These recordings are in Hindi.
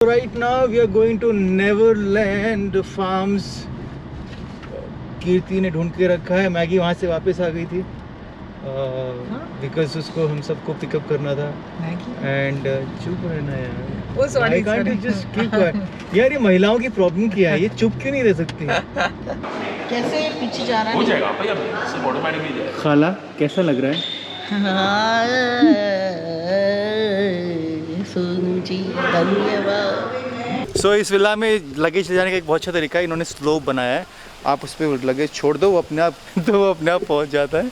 Right now we are going to Neverland Farms. कीर्ति ने ढूंढ के रखा है। मैगी वहाँ से वापस आ गई थी बिकॉज उसको हम सबको पिकअप करना था। एंड चुप रहना यार। I can't just keep quiet? यार ये महिलाओं की प्रॉब्लम क्या है, ये चुप क्यों नहीं रह सकती? कैसे पीछे जा रहा है? हो जाएगा भैया, सिर्फ ऑटोमेटिकली जाएगा। खाला कैसा लग रहा है? सोनू जी धन्यवाद। सो इस विला में लगेज ले जाने का एक बहुत अच्छा तरीका है, इन्होंने स्लोप बनाया है। आप उस पर लगेज छोड़ दो, वो अपने आप पहुंच जाता है।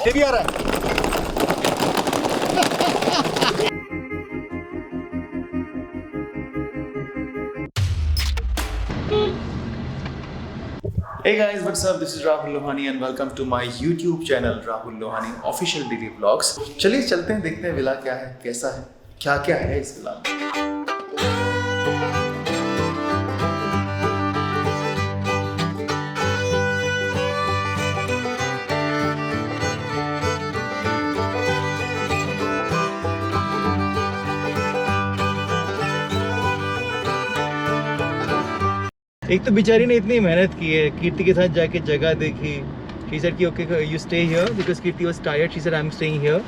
ये भी आ रहा है। Hey guys, what's up? This is Rahul Lohani and welcome to my YouTube channel Rahul Lohani Official Daily Vlogs. चलिए चलते हैं, देखते हैं विला क्या है, कैसा है, क्या क्या है इस विला में। एक तो बेचारी ने इतनी मेहनत की है, कीर्ति के साथ जाके जगह देखी। शी सेड कि okay you stay here because Kirti was tired. She said I am staying here,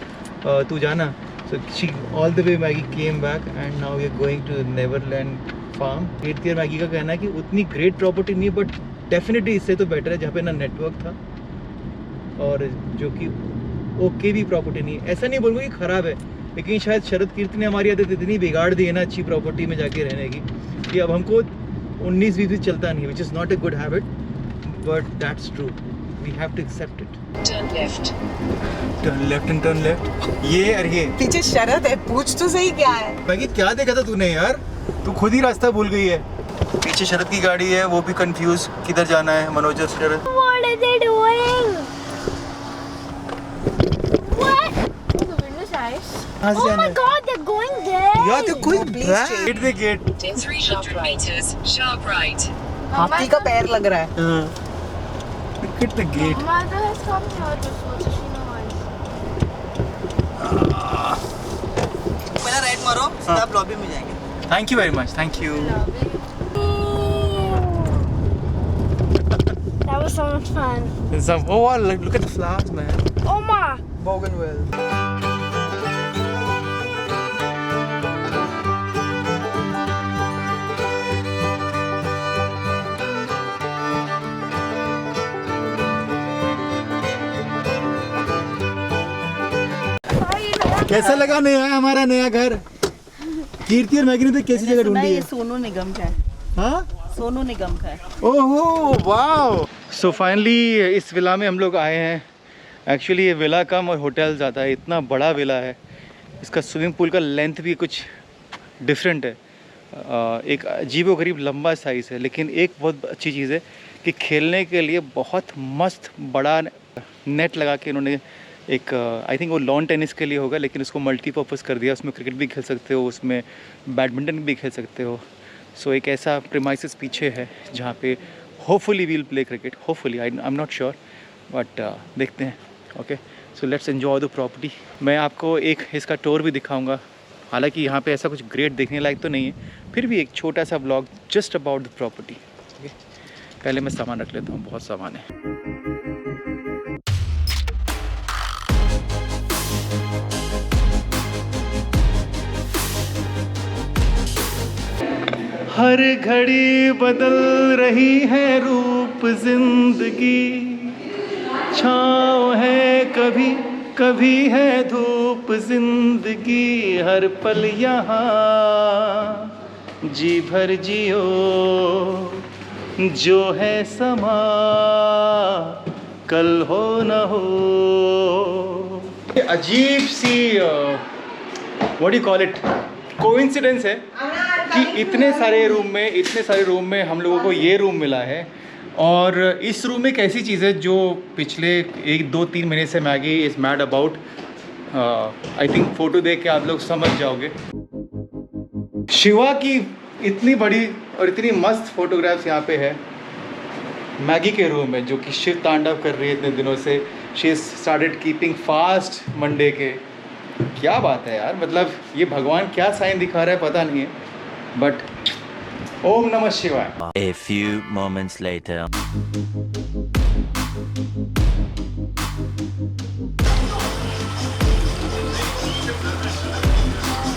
तू जाना। So she all the way Maggie came back and now we are going to Neverland farm. Kirti और मैगी का कहना है कि उतनी ग्रेट प्रॉपर्टी नहीं है बट डेफिनेटली इससे तो बेटर है, जहाँ पे ना नेटवर्क था और जो कि ओके भी प्रॉपर्टी नहीं है। ऐसा नहीं बोलूँगा कि ख़राब है, लेकिन शायद शरद कीर्ति ने हमारी आदत इतनी बिगाड़ दी है ना अच्छी प्रॉपर्टी में जाके रहने की, कि अब हमको 19-20 चलता नहीं, which is not a good habit, but that's true. We have to accept it. Turn left. Turn left and turn left. ये और ये पीछे शरद है, पूछ तो सही क्या है? मैगी क्या देखा था तूने यार? तू खुद ही रास्ता भूल गई है। पीछे शरद की गाड़ी है, वो भी कंफ्यूज किधर जाना है। मनोज और शरद। What are they doing? What? Oh, the window's nice. Oh my God, they're going there. यार तो कोई please गेट दे gate. In 300 meters, sharp right. हाथी का पैर लग रहा है। Look at the gate. Mother has come here before, so she knows. पहला राइट मारो, सीधा आप लॉबी में जाएंगे। Thank you very much. Thank you. That was so much fun. Oh wow, look at the flowers, man. Oh my! Bougainville. कैसा लगा नया हमारा नया घर? कीर्ति और मैगी ने तो कैसी जगह ढूंढी है? ये सोनू निगम का है। हाँ? सोनू निगम का है। ओहो वाओ। सो फाइनली इस विला में हम लोग आए हैं। एक्चुअली ये विला कम और होटल ज़्यादा है, इतना बड़ा विला है। इसका स्विमिंग पूल का लेंथ भी कुछ डिफरेंट है, एक अजीबोगरीब लंबा साइज़ है। लेकिन एक बहुत अच्छी चीज़ है कि खेलने के लिए बहुत मस्त बड़ा नेट लगा के इन्होंने एक, आई थिंक वो लॉन टेनिस के लिए होगा, लेकिन उसको मल्टीपर्पज़ कर दिया। उसमें क्रिकेट भी खेल सकते हो, उसमें बैडमिंटन भी खेल सकते हो। सो एक ऐसा प्रीमाइसेस पीछे है जहाँ पे hopefully we'll play cricket, hopefully. I am not sure but देखते हैं। Okay, so let's enjoy the property. मैं आपको एक इसका टूर भी दिखाऊंगा। हालांकि यहाँ पे ऐसा कुछ ग्रेट देखने लायक तो नहीं है, फिर भी एक छोटा सा blog just about the property. Okay, पहले मैं सामान रख लेता हूँ, बहुत सामान है। हर घड़ी बदल रही है रूप जिंदगी, छाँव है कभी कभी है धूप जिंदगी, हर पल यहाँ जी भर जियो, जो है समा कल हो न हो। अजीब see what do you call it, coincidence है कि इतने सारे रूम में हम लोगों को ये रूम मिला है। और इस रूम में एक ऐसी चीज़ है जो पिछले 1-2-3 महीने से Maggi is mad about. I think photo देख के आप लोग समझ जाओगे। शिवा की इतनी बड़ी और इतनी मस्त फोटोग्राफ्स यहाँ पे है मैगी के रूम में, जो कि शिव तांडव कर रही है इतने दिनों से। She started keeping fast Monday के। क्या बात है यार, मतलब ये भगवान क्या साइन दिखा रहा है पता नहीं है, बट ओम नमः शिवाय। A few moments later.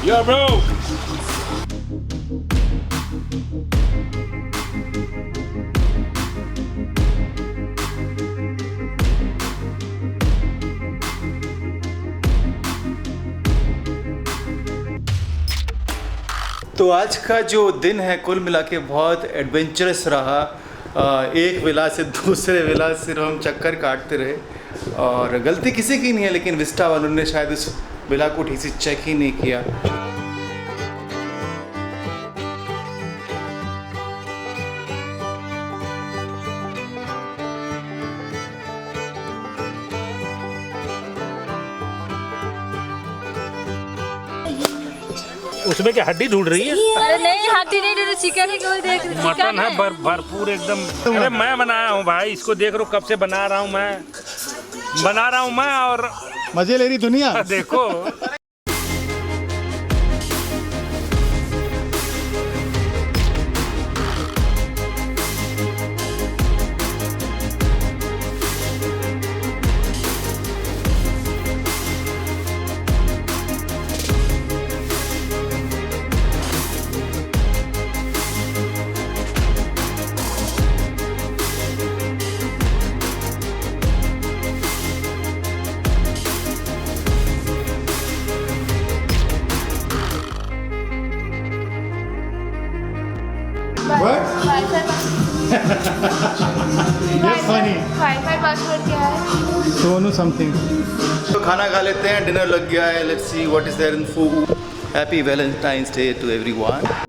Yo, bro. तो आज का जो दिन है कुल मिला के बहुत एडवेंचरस रहा। एक विला से दूसरे विला सिर्फ हम चक्कर काटते रहे और गलती किसी की नहीं है, लेकिन विस्टा वालों ने शायद उस विला को ठीक से चेक ही नहीं किया। उसमें क्या हड्डी ढूंढ रही है? अरे नहीं, हाथी नहीं ढूंढ, चिकन है, कोई देख मटन है भरपूर एकदम। अरे मैं बनाया हूँ भाई, इसको देख रहा हूँ कब से बना रहा हूँ मैं और मजे ले रही दुनिया। देखो पासवर्ड क्या है? सोनू समथिंग। तो खाना खा लेते हैं, डिनर लग गया है। Let's see what is there in food. Happy Valentine's day to everyone.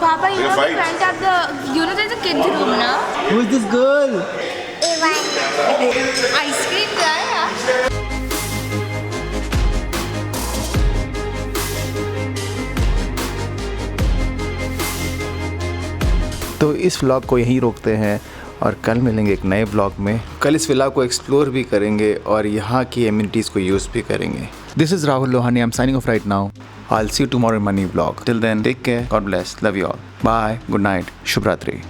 Papa, you know the front of the, you know there's a kids room now. Who is this girl? Ice cream क्या है यार? तो इस व्लॉग को यहीं रोकते हैं और कल मिलेंगे एक नए व्लॉग में। कल इस विला को एक्सप्लोर भी करेंगे और यहाँ की एमिनिटीज़ को यूज़ भी करेंगे। This is Rahul Lohani, I am signing off right now. I will see you tomorrow in my new vlog. Till then take care, God bless, love you all, bye, good night, शुभ रात्रि।